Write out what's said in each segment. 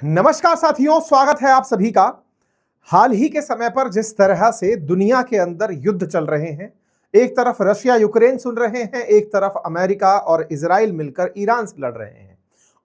नमस्कार साथियों, स्वागत है आप सभी का। हाल ही के समय पर जिस तरह से दुनिया के अंदर युद्ध चल रहे हैं, एक तरफ रशिया यूक्रेन सुन रहे हैं, एक तरफ अमेरिका और इजराइल मिलकर ईरान से लड़ रहे हैं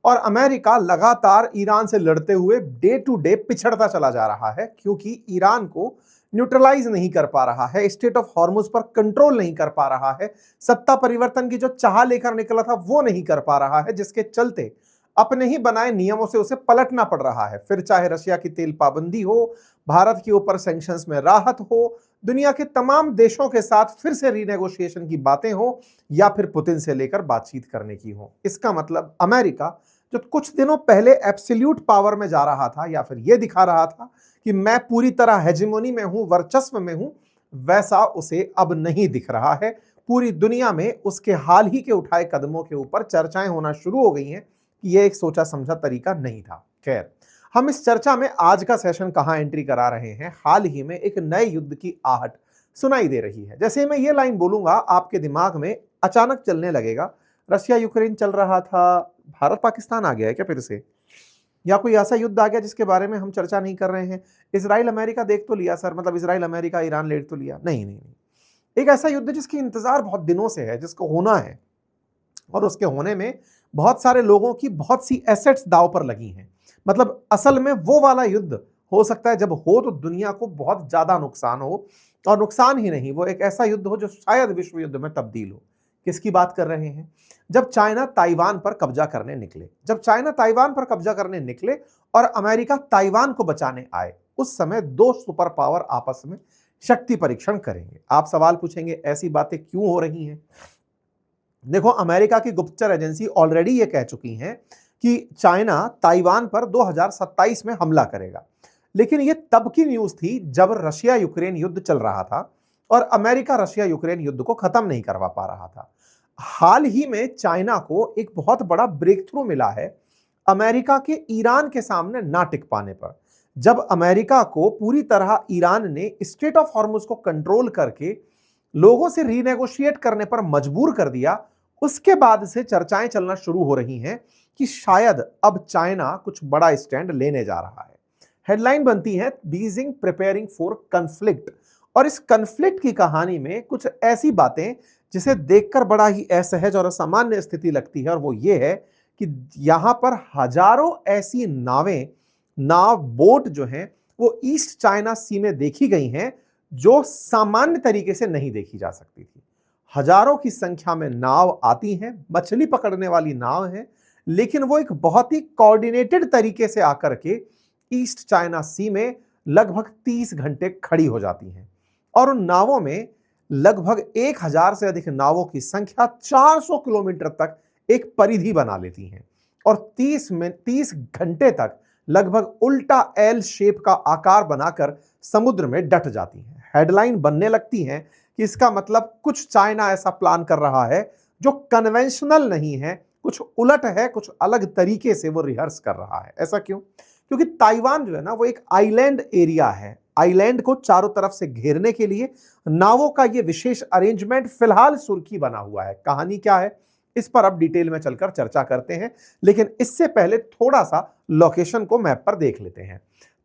और अमेरिका लगातार ईरान से लड़ते हुए डे टू डे पिछड़ता चला जा रहा है क्योंकि ईरान को न्यूट्रलाइज नहीं कर पा रहा है, स्टेट ऑफ हॉर्मुज पर कंट्रोल नहीं कर पा रहा है, सत्ता परिवर्तन की जो चाह लेकर निकला था वो नहीं कर पा रहा है, जिसके चलते अपने ही बनाए नियमों से उसे पलटना पड़ रहा है। फिर चाहे रशिया की तेल पाबंदी हो, भारत के ऊपर सैंक्शंस में राहत हो, दुनिया के तमाम देशों के साथ फिर से रीनेगोशिएशन की बातें हो या फिर पुतिन से लेकर बातचीत करने की हो। इसका मतलब अमेरिका जो कुछ दिनों पहले एब्सोल्यूट पावर में जा रहा था या फिर यह दिखा रहा था कि मैं पूरी तरह हेजेमोनी में हूं, वर्चस्व में हूं, वैसा उसे अब नहीं दिख रहा है। पूरी दुनिया में उसके हाल ही के उठाए कदमों के ऊपर चर्चाएं होना शुरू हो गई हैं कि यह एक सोचा समझा तरीका नहीं था। खैर, हम इस चर्चा में आज का सेशन कहां एंट्री करा रहे हैं, हाल ही में एक नए युद्ध की आहट सुनाई दे रही है। जैसे मैं ये लाइन बोलूंगा, आपके दिमाग में अचानक चलने लगेगा, रशिया यूक्रेन चल रहा था, भारत पाकिस्तान आ गया है क्या फिर से, या कोई ऐसा युद्ध आ गया जिसके बारे में हम चर्चा नहीं कर रहे हैं। इजराइल अमेरिका देख तो लिया सर, मतलब इजराइल अमेरिका ईरान लेट तो लिया, नहीं नहीं नहीं, एक ऐसा युद्ध जिसकी इंतजार बहुत दिनों से है, जिसको होना है और उसके होने में बहुत सारे लोगों की बहुत सी एसेट्स दांव पर लगी हैं। मतलब असल में वो वाला युद्ध हो सकता है जब हो तो दुनिया को बहुत ज्यादा नुकसान हो, और नुकसान ही नहीं, वो एक ऐसा युद्ध हो जो शायद विश्व युद्ध में तब्दील हो। किसकी बात कर रहे हैं? जब चाइना ताइवान पर कब्जा करने निकले, जब चाइना ताइवान पर कब्जा करने निकले और अमेरिका ताइवान को बचाने आए, उस समय दो सुपर पावर आपस में शक्ति परीक्षण करेंगे। आप सवाल पूछेंगे ऐसी बातें क्यों हो रही हैं? देखो, अमेरिका की गुप्तचर एजेंसी ऑलरेडी ये कह चुकी हैं कि चाइना ताइवान पर 2027 में हमला करेगा, लेकिन ये तब की न्यूज थी जब रशिया यूक्रेन युद्ध चल रहा था और अमेरिका रशिया यूक्रेन युद्ध को खत्म नहीं करवा पा रहा था। हाल ही में चाइना को एक बहुत बड़ा ब्रेक थ्रू मिला है अमेरिका के ईरान के सामने ना टिक पाने पर। जब अमेरिका को पूरी तरह ईरान ने स्टेट ऑफ हॉर्मुज को कंट्रोल करके लोगों से रीनेगोशिएट करने पर मजबूर कर दिया, उसके बाद से चर्चाएं चलना शुरू हो रही हैं कि शायद अब चाइना कुछ बड़ा स्टैंड लेने जा रहा है। हेडलाइन बनती है बीजिंग प्रिपेयरिंग फॉर कन्फ्लिक्ट, और इस कन्फ्लिक्ट की कहानी में कुछ ऐसी बातें जिसे देखकर बड़ा ही असहज और असामान्य स्थिति लगती है, और वो ये है कि यहां पर हजारों ऐसी नाव बोट जो हैं वो ईस्ट चाइना सी में देखी गई हैं जो सामान्य तरीके से नहीं देखी जा सकती थी। हजारों की संख्या में नाव आती हैं, मछली पकड़ने वाली नाव हैं, लेकिन वो एक बहुत ही कोऑर्डिनेटेड तरीके से आकर के ईस्ट चाइना सी में लगभग 30 घंटे खड़ी हो जाती हैं, और उन नावों में लगभग 1000 से अधिक नावों की संख्या 400 किलोमीटर तक एक परिधि बना लेती हैं और 30 घंटे तक लगभग उल्टा एल शेप का आकार बनाकर समुद्र में डट जाती हैं। हेडलाइन बनने लगती हैं कि इसका मतलब कुछ चाइना ऐसा प्लान कर रहा है जो कन्वेंशनल नहीं है, कुछ उलट है, कुछ अलग तरीके से वो रिहर्स कर रहा है। ऐसा क्यों? क्योंकि ताइवान जो है ना, वो एक आइलैंड एरिया है। आइलैंड को चारों तरफ से घेरने के लिए नावों का ये विशेष अरेंजमेंट फिलहाल सुर्खी बना हुआ है। कहानी क्या है, इस पर अब डिटेल में चलकर चर्चा करते हैं, लेकिन इससे पहले थोड़ा सा लोकेशन को मैप पर देख लेते हैं।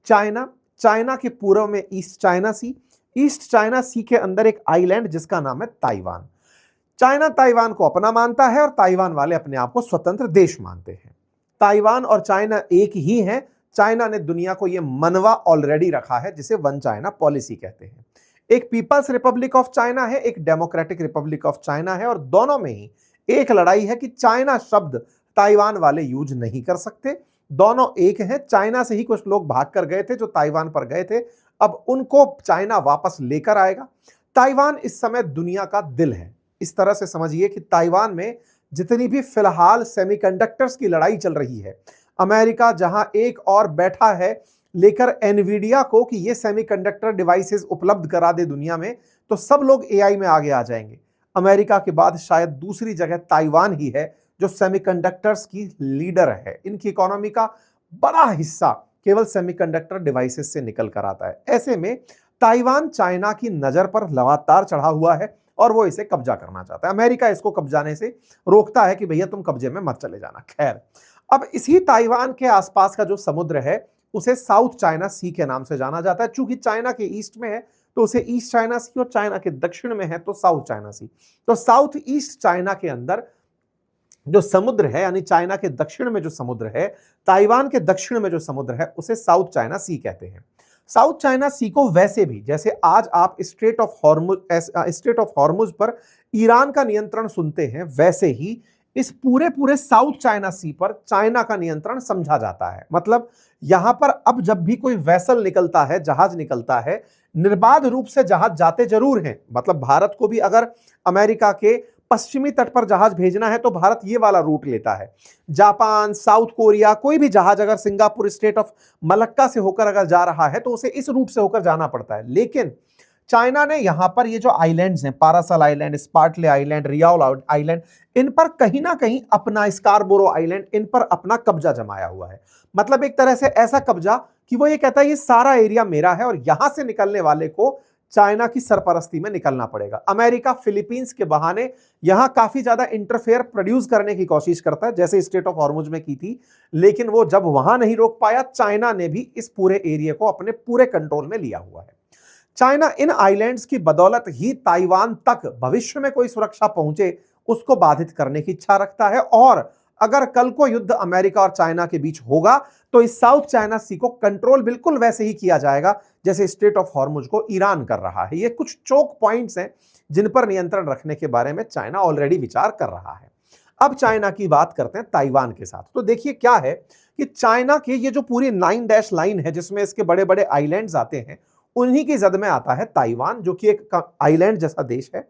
चाइना के पूर्व में ईस्ट चाइना सी, ईस्ट चाइना सी के अंदर एक आइलैंड जिसका नाम है ताइवान। चाइना ताइवान को अपना मानता है और ताइवान वाले अपने आप को स्वतंत्र देश मानते हैं। ताइवान और चाइना एक ही है। चाइना ने दुनिया को यह मनवा ऑलरेडी रखा है जिसे वन चाइना पॉलिसी कहते हैं। एक पीपल्स रिपब्लिक ऑफ चाइना है, एक डेमोक्रेटिक रिपब्लिक ऑफ चाइना है, और दोनों में ही एक लड़ाई है कि चाइना शब्द ताइवान वाले यूज नहीं कर सकते। दोनों एक हैं। चाइना से ही कुछ लोग भाग कर गए थे जो ताइवान पर गए थे, अब उनको चाइना वापस लेकर आएगा। ताइवान इस समय दुनिया का दिल है। इस तरह से समझिए कि ताइवान में जितनी भी फिलहाल सेमीकंडक्टर्स की लड़ाई चल रही है, अमेरिका जहां एक और बैठा है लेकर एनवीडिया को कि ये सेमीकंडक्टर डिवाइसेस उपलब्ध करा दे दुनिया में, तो सब लोग एआई में आगे आ जाएंगे। अमेरिका के बाद शायद दूसरी जगह ताइवान ही है जो सेमीकंडक्टर्स की लीडर है। इनकी इकोनॉमी का बड़ा हिस्सा केवल सेमीकंडक्टर डिवाइसेस से निकल कर आता है। ऐसे में ताइवान चाइना की नजर पर लगातार चढ़ा हुआ है और वो इसे कब्जा करना चाहता है। अमेरिका इसको कब्जाने से रोकता है कि भैया तुम कब्जे में मत चले जाना। खैर, अब इसी ताइवान के आसपास का जो समुद्र है उसे साउथ चाइना सी के नाम से जाना जाता है। चूंकि चाइना के ईस्ट में है तो उसे ईस्ट चाइना सी, और चाइना के दक्षिण में है तो साउथ चाइना सी। तो साउथ ईस्ट चाइना के अंदर जो समुद्र है, यानी चाइना के दक्षिण में जो समुद्र है, ताइवान के दक्षिण में जो समुद्र है, उसे साउथ चाइना सी कहते हैं। साउथ चाइना सी को वैसे भी, जैसे आज आप स्ट्रेट ऑफ हॉर्मुज पर ईरान का नियंत्रण सुनते हैं, वैसे ही इस पूरे पूरे साउथ चाइना सी पर चाइना का नियंत्रण समझा जाता है। मतलब यहां पर अब जब भी कोई वेसल निकलता है, जहाज निकलता है, निर्बाध रूप से जहाज जाते जरूर हैं। मतलब भारत को भी अगर अमेरिका के पश्चिमी तट पर जहाज भेजना है तो भारत ये वाला रूट लेता है। जापान, साउथ कोरिया, कोई भी जहाज अगर सिंगापुर स्टेट ऑफ मलक्का से होकर अगर जा रहा है तो उसे इस रूट से होकर जाना पड़ता है। लेकिन चाइना ने यहां पर ये जो आइलैंड्स हैं, पारासल आइलैंड, स्पार्टले आइलैंड, रियाओल आइलैंड, इन पर कहीं ना कहीं अपना, स्कारबोरो आइलैंड, इन पर अपना कब्जा जमाया हुआ है। मतलब एक तरह से ऐसा कब्जा कि वो ये कहता है ये सारा एरिया मेरा है और यहां से निकलने वाले को चाइना की सरपरस्ती में निकलना पड़ेगा। अमेरिका फिलीपींस के बहाने यहां काफी ज्यादा इंटरफेयर प्रोड्यूस करने की कोशिश करता है, जैसे स्टेट ऑफ हॉर्मुज में की थी, लेकिन वो जब वहां नहीं रोक पाया, चाइना ने भी इस पूरे एरिया को अपने पूरे कंट्रोल में लिया हुआ है। चाइना इन आइलैंड्स की बदौलत ही ताइवान तक भविष्य में कोई सुरक्षा पहुंचे उसको बाधित करने की इच्छा रखता है, और अगर कल को युद्ध अमेरिका और चाइना के बीच होगा तो इस साउथ चाइना सी को कंट्रोल बिल्कुल वैसे ही किया जाएगा जैसे स्टेट ऑफ हॉर्मुज को ईरान कर रहा है। ये कुछ चोक पॉइंट्स हैं जिन पर नियंत्रण रखने के बारे में चाइना ऑलरेडी विचार कर रहा है। अब चाइना की बात करते हैं ताइवान के साथ। तो देखिए क्या है कि चाइना के ये जो पूरी 9 डैश लाइन है जिसमें इसके बड़े बड़े आइलैंड्स आते हैं, उन्हीं की जद में आता है ताइवान, जो कि एक आइलैंड जैसा देश है।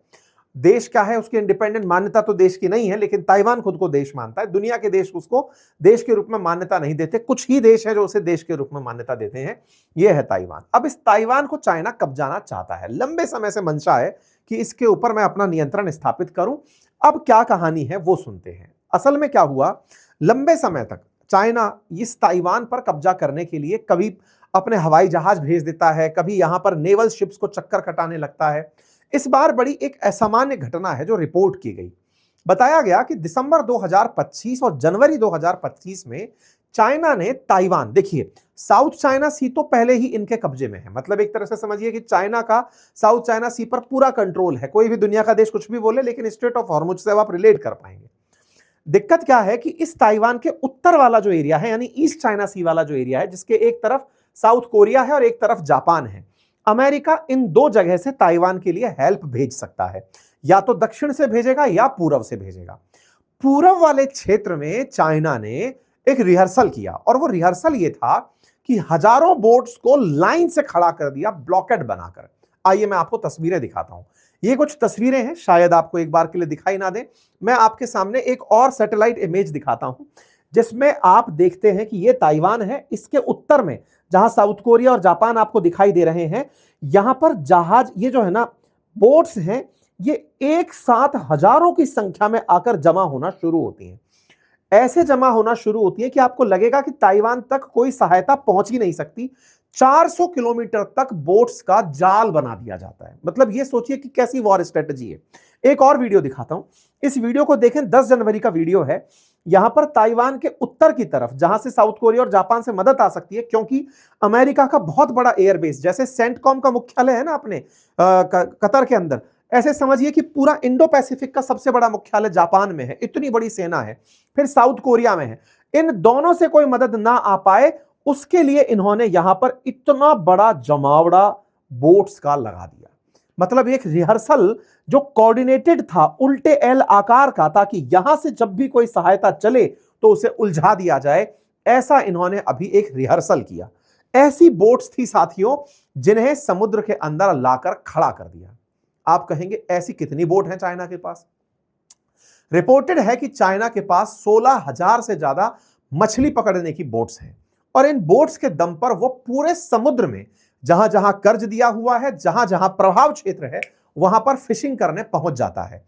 देश क्या है, उसकी इंडिपेंडेंट मान्यता तो देश की नहीं है, लेकिन ताइवान खुद को देश मानता है। दुनिया के देश उसको देश के रूप में मान्यता नहीं देते, कुछ ही देश है जो उसे देश के रूप में मान्यता देते हैं। यह है ताइवान। अब इस ताइवान को चाइना कब्जाना चाहता है, लंबे समय से मंशा है कि इसके ऊपर मैं अपना नियंत्रण स्थापित करूं। अब क्या कहानी है वो सुनते हैं। असल में क्या हुआ, लंबे समय तक चाइना इस ताइवान पर कब्जा करने के लिए कभी अपने हवाई जहाज भेज देता है, कभी यहां पर नेवल शिप्स को चक्कर कटाने लगता है। इस बार बड़ी एक असामान्य घटना है जो रिपोर्ट की गई। बताया गया कि दिसंबर 2025 और जनवरी 2025 में चाइना ने ताइवान, देखिए साउथ चाइना सी तो पहले ही इनके कब्जे में है। मतलब एक तरह से समझिए कि चाइना का साउथ चाइना सी पर पूरा कंट्रोल है। कोई भी दुनिया का देश कुछ भी बोले, लेकिन स्ट्रेट ऑफ हॉर्मुज से आप रिलेट कर पाएंगे। दिक्कत क्या है कि इस ताइवान के उत्तर वाला जो एरिया है, यानी ईस्ट चाइना सी वाला जो एरिया है, जिसके एक तरफ साउथ कोरिया है और एक तरफ जापान है, अमेरिका इन दो जगह से ताइवान के लिए हेल्प भेज सकता है। या तो दक्षिण से भेजेगा या पूर्व से भेजेगा। पूर्व वाले क्षेत्र में चाइना ने एक रिहर्सल किया, और वो रिहर्सल ये था कि हजारों बोट्स को लाइन से खड़ा कर दिया, ब्लॉकेड बनाकर। आइए मैं आपको तस्वीरें दिखाता हूं। ये कुछ तस्वीरें हैं, शायद आपको एक बार के लिए दिखाई ना दे। मैं आपके सामने एक और सैटेलाइट इमेज दिखाता हूं जिसमें आप देखते हैं कि ये ताइवान है। इसके उत्तर में जहां साउथ कोरिया और जापान आपको दिखाई दे रहे हैं, यहां पर जहाज, ये जो है ना बोट्स हैं, ये एक साथ हजारों की संख्या में आकर जमा होना शुरू होती हैं। ऐसे जमा होना शुरू होती है कि आपको लगेगा कि ताइवान तक कोई सहायता पहुंच ही नहीं सकती। 400 किलोमीटर तक बोट्स का जाल बना दिया जाता है। मतलब ये सोचिए कि कैसी वॉर स्ट्रेटजी है। एक और वीडियो दिखाता हूं, इस वीडियो को देखें, 10 जनवरी का वीडियो है। यहां पर ताइवान के उत्तर की तरफ, जहां से साउथ कोरिया और जापान से मदद आ सकती है, क्योंकि अमेरिका का बहुत बड़ा एयरबेस, जैसे सेंटकॉम का मुख्यालय है ना अपने कतर के अंदर, ऐसे समझिए कि पूरा इंडो पैसिफिक का सबसे बड़ा मुख्यालय जापान में है। इतनी बड़ी सेना है। फिर साउथ कोरिया में है। इन दोनों से कोई मदद ना आ पाए, उसके लिए इन्होंने यहां पर इतना बड़ा जमावड़ा बोट्स का लगा दिया। मतलब एक रिहर्सल जो कोऑर्डिनेटेड था, उल्टे एल आकार का, ताकि यहां से जब भी कोई सहायता चले तो उसे उलझा दिया जाए। ऐसा इन्होंने अभी एक रिहर्सल किया। ऐसी बोट्स थी साथियों जिन्हें समुद्र के अंदर लाकर खड़ा कर दिया। आप कहेंगे ऐसी कितनी बोट हैं चाइना के पास? रिपोर्टेड है कि चाइना के पास 16,000 से ज्यादा मछली पकड़ने की बोट्स हैं, और इन बोट्स के दम पर वो पूरे समुद्र में जहां जहां कर्ज दिया हुआ है, जहां जहां प्रभाव क्षेत्र है, वहां पर फिशिंग करने पहुंच जाता है।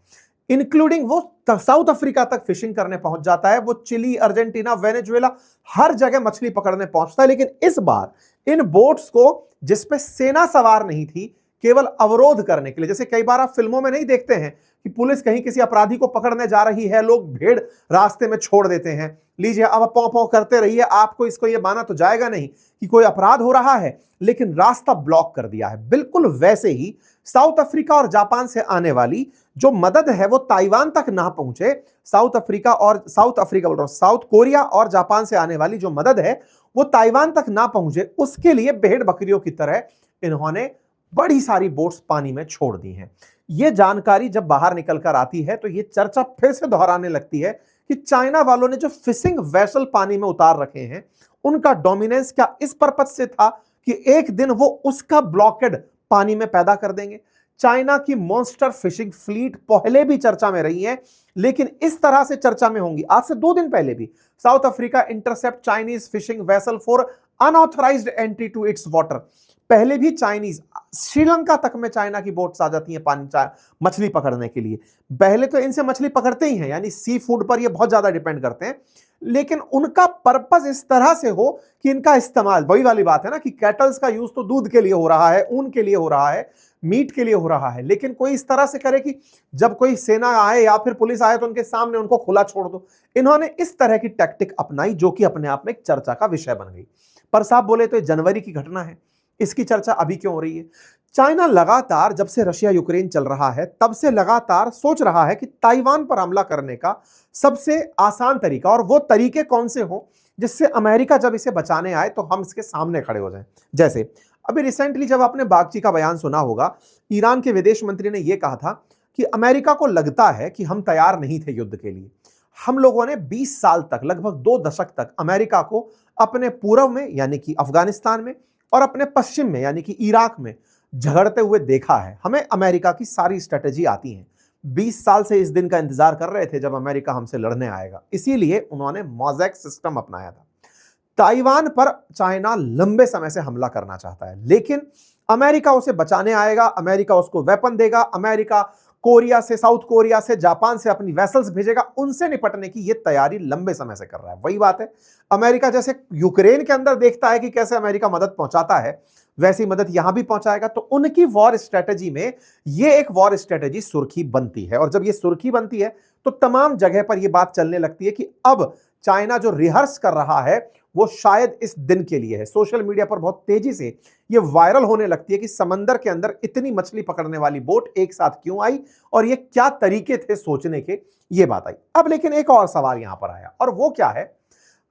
इंक्लूडिंग वो साउथ अफ्रीका तक फिशिंग करने पहुंच जाता है। वो चिली, अर्जेंटीना, वेनेजुएला, हर जगह मछली पकड़ने पहुंचता है। लेकिन इस बार इन बोट्स को, जिसपे सेना सवार नहीं थी, केवल अवरोध करने के लिए। जैसे कई बार आप फिल्मों में नहीं देखते हैं कि पुलिस कहीं किसी अपराधी को पकड़ने जा रही है, लोग भीड़ रास्ते में छोड़ देते हैं, लीजिए अब पौ पौ करते रहिए, आपको इसको ये माना तो जाएगा नहीं कि कोई अपराध हो रहा है, लेकिन रास्ता ब्लॉक कर दिया है। बिल्कुल वैसे ही साउथ अफ्रीका और जापान से आने वाली जो मदद है वो ताइवान तक ना पहुंचे। साउथ अफ्रीका बोल रहा हूं, साउथ कोरिया और जापान से आने वाली जो मदद है वो ताइवान तक ना पहुंचे, उसके लिए भेड़ बकरियों की तरह इन्होंने बड़ी सारी बोट्स पानी में छोड़ दी हैं। यह जानकारी जब बाहर निकल कर आती है तो यह चर्चा फिर से दोहराने लगती है कि चाइना वालों ने जो फिशिंग वेसल पानी में उतार रखे हैं उनका डोमिनेंस क्या इस पर्पज से था कि एक दिन वो उसका ब्लॉकेड पानी में पैदा कर देंगे। चाइना की मॉन्स्टर फिशिंग फ्लीट पहले भी चर्चा में रही है, लेकिन इस तरह से चर्चा में होंगी। आज से 2 दिन पहले भी South Africa intercept Chinese fishing vessel for unauthorised entry to its water. पहले भी चाइनीज श्रीलंका तक में चाइना की बोट्स आ जाती हैं पानी मछली पकड़ने के लिए। पहले तो इनसे मछली पकड़ते ही हैं, यानी सी फूड पर ये बहुत ज्यादा डिपेंड करते हैं, लेकिन उनका पर्पस इस तरह से हो कि इनका इस्तेमाल, वही वाली बात है ना कि कैटल्स का यूज तो दूध के लिए हो रहा है, ऊन के लिए हो रहा है, मीट के लिए हो रहा है, लेकिन कोई इस तरह से करे कि जब कोई सेना आए या फिर पुलिस आए तो उनके सामने उनको खुला छोड़ दो। इन्होंने इस तरह की टैक्टिक अपनाई जो कि अपने आप में एक चर्चा का विषय बन गई। पर साहब बोले तो ये जनवरी की घटना है, इसकी चर्चा अभी क्यों हो रही है? चाइना लगातार जब से रशिया यूक्रेन चल रहा है तब से लगातार सोच रहा है कि ताइवान पर हमला करने का सबसे आसान तरीका और वो तरीके कौन से हो जिससे अमेरिका जब इसे बचाने आए तो हम इसके सामने खड़े हो जाएं। जैसे अभी रिसेंटली जब आपने बागची का बयान सुना होगा, ईरान के विदेश मंत्री ने यह कहा था कि अमेरिका को लगता है कि हम तैयार नहीं थे युद्ध के लिए। हम लोगों ने 20 साल तक, लगभग 2 दशक तक अमेरिका को अपने पूर्व में यानी कि अफगानिस्तान में और अपने पश्चिम में यानी कि इराक में झगड़ते हुए देखा है। हमें अमेरिका की सारी स्ट्रेटेजी आती है। 20 साल से इस दिन का इंतजार कर रहे थे जब अमेरिका हमसे लड़ने आएगा, इसीलिए उन्होंने मोज़ेक सिस्टम अपनाया था। ताइवान पर चाइना लंबे समय से हमला करना चाहता है, लेकिन अमेरिका उसे बचाने आएगा, अमेरिका उसको वेपन देगा, अमेरिका कोरिया से, साउथ कोरिया से, जापान से अपनी वेसल्स भेजेगा, उनसे निपटने की यह तैयारी लंबे समय से कर रहा है। वही बात है, अमेरिका जैसे यूक्रेन के अंदर देखता है कि कैसे अमेरिका मदद पहुंचाता है, वैसी मदद यहां भी पहुंचाएगा। तो उनकी वॉर स्ट्रेटेजी में यह एक वॉर स्ट्रेटेजी सुर्खी बनती है, और जब यह सुर्खी बनती है तो तमाम जगह पर यह बात चलने लगती है कि अब चाइना जो रिहर्स कर रहा है वो शायद इस दिन के लिए है। सोशल मीडिया पर बहुत तेजी से ये वायरल होने लगती है कि समंदर के अंदर इतनी मछली पकड़ने वाली बोट एक साथ क्यों आई और ये क्या तरीके थे सोचने के, ये बात आई। अब लेकिन एक और सवाल यहां पर आया, और वो क्या है,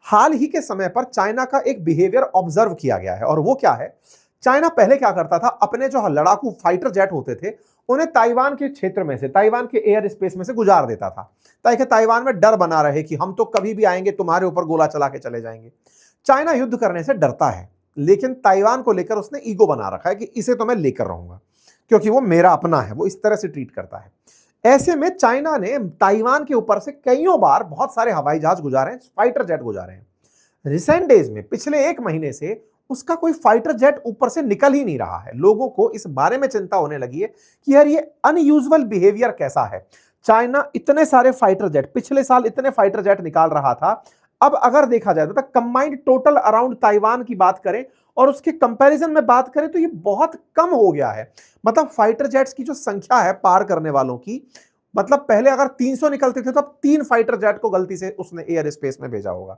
हाल ही के समय पर चाइना का एक बिहेवियर ऑब्जर्व किया गया है, और वो क्या है, चाइना पहले क्या करता था, अपने जो लड़ाकू फाइटर जेट होते थे उन्हें ताइवान के क्षेत्र में से, ताइवान के एयर स्पेस में से गुजार देता था, ताकि ताइवान में डर बना रहे कि हम तो कभी भी आएंगे तुम्हारे ऊपर गोला चला के चले जाएंगे। चाइना युद्ध करने से डरता है, लेकिन ताइवान को लेकर उसने ईगो बना रखा है कि इसे तो मैं लेकर रहूंगा क्योंकि वो मेरा अपना है, वो इस तरह से ट्रीट करता है। ऐसे में चाइना ने ताइवान के ऊपर से कईयों बार बहुत सारे हवाई जहाज गुजारे हैं, फाइटर जेट गुजारे हैं। रिसेंट डेज में, पिछले 1 महीने से उसका कोई फाइटर जेट ऊपर से निकल ही नहीं रहा है। लोगों को इस बारे में चिंता होने लगी है कि यार ये अनयूजुअल बिहेवियर कैसा है। चाइना इतने सारे फाइटर जेट, पिछले साल इतने फाइटर जेट निकाल रहा था, अब अगर देखा जाए तो कंबाइंड टोटल अराउंड ताइवान की बात करें और उसके कंपैरिजन में बात करें तो ये बहुत कम हो गया है। मतलब फाइटर जेट्स की जो संख्या है पार करने वालों की, मतलब पहले अगर 300 निकलते थे तो अब 3 फाइटर जेट को गलती से उसने एयर स्पेस में भेजा होगा।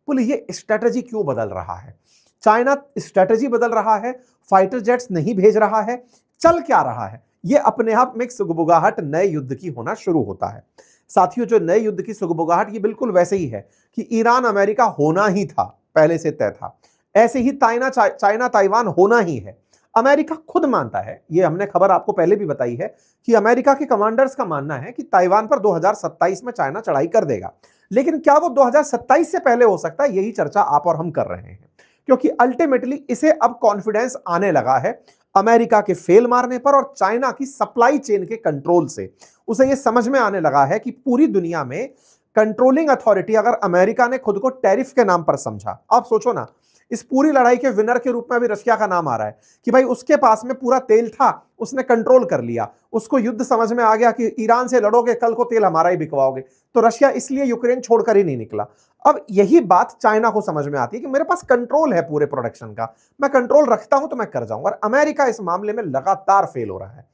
बोले ये स्ट्रेटेजी क्यों बदल रहा है? चाइना स्ट्रेटेजी बदल रहा है, फाइटर जेट्स नहीं भेज रहा है, चल क्या रहा है? ये अपने आप में एक सुगबुगाहट नए युद्ध की होना शुरू होता है। साथियों, जो नए युद्ध की सुगबुगाहट ये बिल्कुल वैसे ही है कि ईरान अमेरिका होना ही था, पहले से तय था। ऐसे ही चाइना ताइवान होना ही है। अमेरिका खुद मानता है, ये हमने खबर आपको पहले भी बताई है कि अमेरिका के कमांडर्स का मानना है कि ताइवान पर 2027 में चाइना चढ़ाई कर देगा। लेकिन क्या वो 2027 से पहले हो सकता है? यही चर्चा आप और हम कर रहे हैं, क्योंकि अल्टीमेटली इसे अब कॉन्फिडेंस आने लगा है अमेरिका के फेल मारने पर और चाइना की सप्लाई चेन के कंट्रोल से। उसे यह समझ में आने लगा है कि पूरी दुनिया में कंट्रोलिंग अथॉरिटी अगर अमेरिका ने खुद को टैरिफ के नाम पर समझा, आप सोचो ना, इस पूरी लड़ाई के विनर के रूप में अभी रशिया का नाम आ रहा है कि भाई उसके पास में पूरा तेल था, उसने कंट्रोल कर लिया, उसको युद्ध समझ में आ गया कि ईरान से लड़ोगे कल को तेल हमारा ही बिकवाओगे, तो रशिया इसलिए यूक्रेन छोड़कर ही नहीं निकला। अब यही बात चाइना को समझ में आती है कि मेरे पास कंट्रोल है पूरे प्रोडक्शन का, मैं कंट्रोल रखता हूं तो मैं कर जाऊंगा। और अमेरिका इस मामले में लगातार फेल हो रहा है।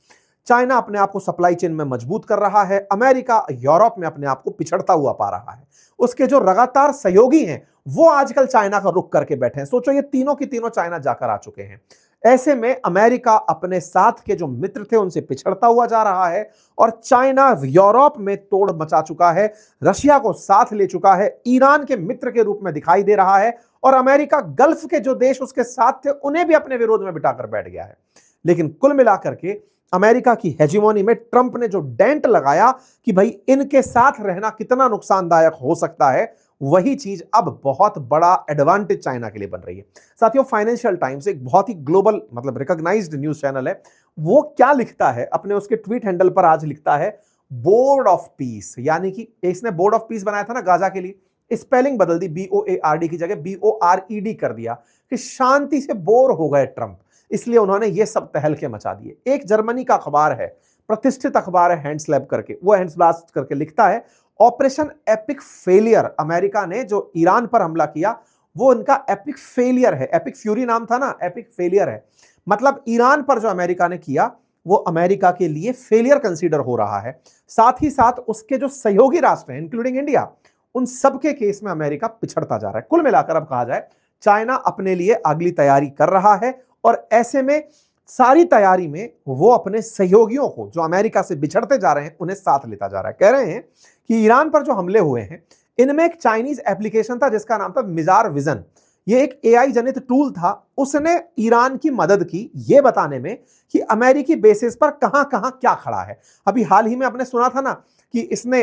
चाइना अपने आप को सप्लाई चेन में मजबूत कर रहा है, अमेरिका यूरोप में अपने आप को पिछड़ता हुआ पा रहा है। उसके जो लगातार सहयोगी हैं वो आजकल चाइना का रुख करके बैठे हैं। सोचो ये तीनों की तीनों चाइना जाकर आ चुके हैं। ऐसे में अमेरिका अपने साथ के जो मित्र थे उनसे पिछड़ता हुआ जा रहा है और चाइना यूरोप में तोड़ मचा चुका है, रशिया को साथ ले चुका है, ईरान के मित्र के रूप में दिखाई दे रहा है और अमेरिका गल्फ के जो देश उसके साथ थे उन्हें भी अपने विरोध में बिठाकर बैठ गया है। लेकिन कुल मिलाकर के अमेरिका की हेजिमोनी में ट्रंप ने जो डेंट लगाया कि भाई इनके साथ रहना कितना नुकसानदायक हो सकता है, वही चीज अब बहुत बड़ा एडवांटेज चाइना के लिए बन रही है। साथियों, फाइनेंशियल टाइम्स एक बहुत ही ग्लोबल मतलब रिकॉग्नाइज्ड न्यूज चैनल है, वो क्या लिखता है अपने उसके ट्वीट हैंडल पर आज लिखता है बोर्ड ऑफ पीस, यानी कि इसने बोर्ड ऑफ पीस बनाया था ना गाजा के लिए, स्पेलिंग बदल दी, BOARD की जगह BORED कर दिया कि शांति से बोर हो गए ट्रंप, इसलिए उन्होंने ये सब तहलके मचा दिए। एक जर्मनी का अखबार है, प्रतिष्ठित अखबार है हैंड्सलैब करके, वो हैंड्सब्लास्ट करके लिखता है ऑपरेशन एपिक फेलियर, अमेरिका ने जो ईरान पर हमला किया वो उनका एपिक फेलियर है। एपिक फ्यूरी नाम था ना, एपिक फेलियर है, मतलब ईरान पर जो अमेरिका ने किया वो अमेरिका के लिए फेलियर कंसीडर हो रहा है। साथ ही साथ उसके जो सहयोगी राष्ट्र हैं इंक्लूडिंग इंडिया, उन सबके केस में अमेरिका पिछड़ता जा रहा है। कुल मिलाकर अब कहा जाए चाइना अपने लिए अगली तैयारी कर रहा है और ऐसे में सारी तैयारी में वो अपने सहयोगियों को जो अमेरिका से बिछड़ते जा रहे हैं उन्हें साथ लेता जा रहा है। कह रहे हैं कि ईरान पर जो हमले हुए हैं इनमें एक चाइनीज एप्लीकेशन था जिसका नाम था मिजार विजन, ये एक AI जनित टूल था, उसने ईरान की मदद की ये बताने में कि अमेरिकी बेसिस पर कहां कहां क्या खड़ा है। अभी हाल ही में आपने सुना था ना कि इसने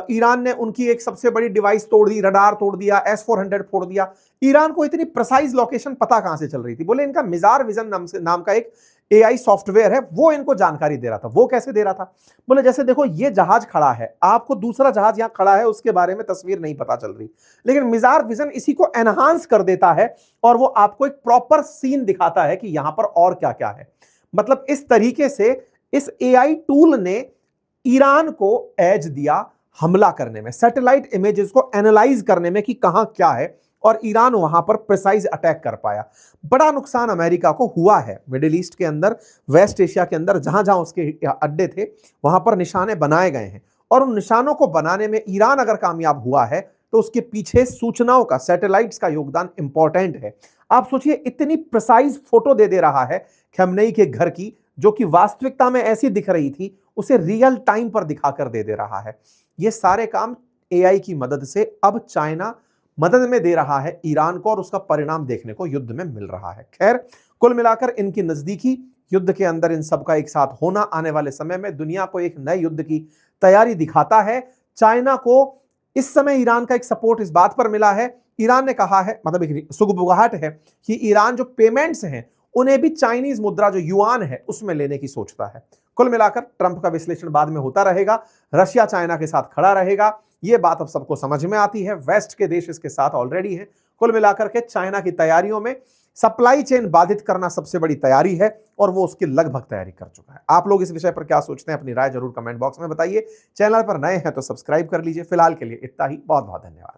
ईरान ने उनकी एक सबसे बड़ी डिवाइस तोड़ दी, रडार तोड़ दिया, S-400 फोड़ दिया। ईरान को इतनी प्रिसाइज लोकेशन पता कहां से चल रही थी, बोले इनका मिजार विजन नाम का एक AI सॉफ्टवेयर है, वो इनको जानकारी दे रहा था। वो कैसे दे रहा था, बोले जैसे देखो ये जहाज खड़ा है, आपको दूसरा जहाज यहां खड़ा है उसके बारे में तस्वीर नहीं पता चल रही, लेकिन मिजार विजन इसी को एनहांस कर देता है और वो आपको एक प्रॉपर सीन दिखाता है कि यहां पर और क्या क्या है। मतलब इस तरीके से इस AI टूल ने ईरान को एज दिया हमला करने में, सैटेलाइट इमेजेस को एनालाइज करने में कि कहां क्या है, और ईरान वहां पर प्रिसाइज अटैक कर पाया। बड़ा नुकसान अमेरिका को हुआ है मिडिल ईस्ट के अंदर, वेस्ट एशिया के अंदर, जहां जहां उसके अड्डे थे वहां पर निशाने बनाए गए हैं और उन निशानों को बनाने में ईरान अगर कामयाब हुआ है तो उसके पीछे सूचनाओं का, सैटेलाइट्स का योगदान इंपॉर्टेंट है। आप सोचिए इतनी प्रिसाइज फोटो दे रहा है खमेनी के घर की, जो कि वास्तविकता में ऐसी दिख रही थी, उसे रियल टाइम पर दिखाकर दे रहा है। ये सारे काम AI की मदद से अब चाइना मदद में दे रहा है ईरान को और उसका परिणाम देखने को युद्ध में मिल रहा है। खैर, कुल मिलाकर इनकी नजदीकी युद्ध के अंदर इन सब का एक साथ होना आने वाले समय में दुनिया को एक नए युद्ध की तैयारी दिखाता है। चाइना को इस समय ईरान का एक सपोर्ट इस बात पर मिला है, ईरान ने कहा है, मतलब एक सुगबुगाहट है कि ईरान जो पेमेंट्स हैं उन्हें भी चाइनीज मुद्रा जो युआन है उसमें लेने की सोचता है। कुल मिलाकर ट्रंप का विश्लेषण बाद में होता रहेगा, रशिया चाइना के साथ खड़ा रहेगा, ये बात अब सबको समझ में आती है। वेस्ट के देश इसके साथ ऑलरेडी हैं। कुल मिलाकर के चाइना की तैयारियों में सप्लाई चेन बाधित करना सबसे बड़ी तैयारी है और वो उसकी लगभग तैयारी कर चुका है। आप लोग इस विषय पर क्या सोचते हैं, अपनी राय जरूर कमेंट बॉक्स में बताइए। चैनल पर नए हैं तो सब्सक्राइब कर लीजिए। फिलहाल के लिए इतना ही, बहुत बहुत धन्यवाद।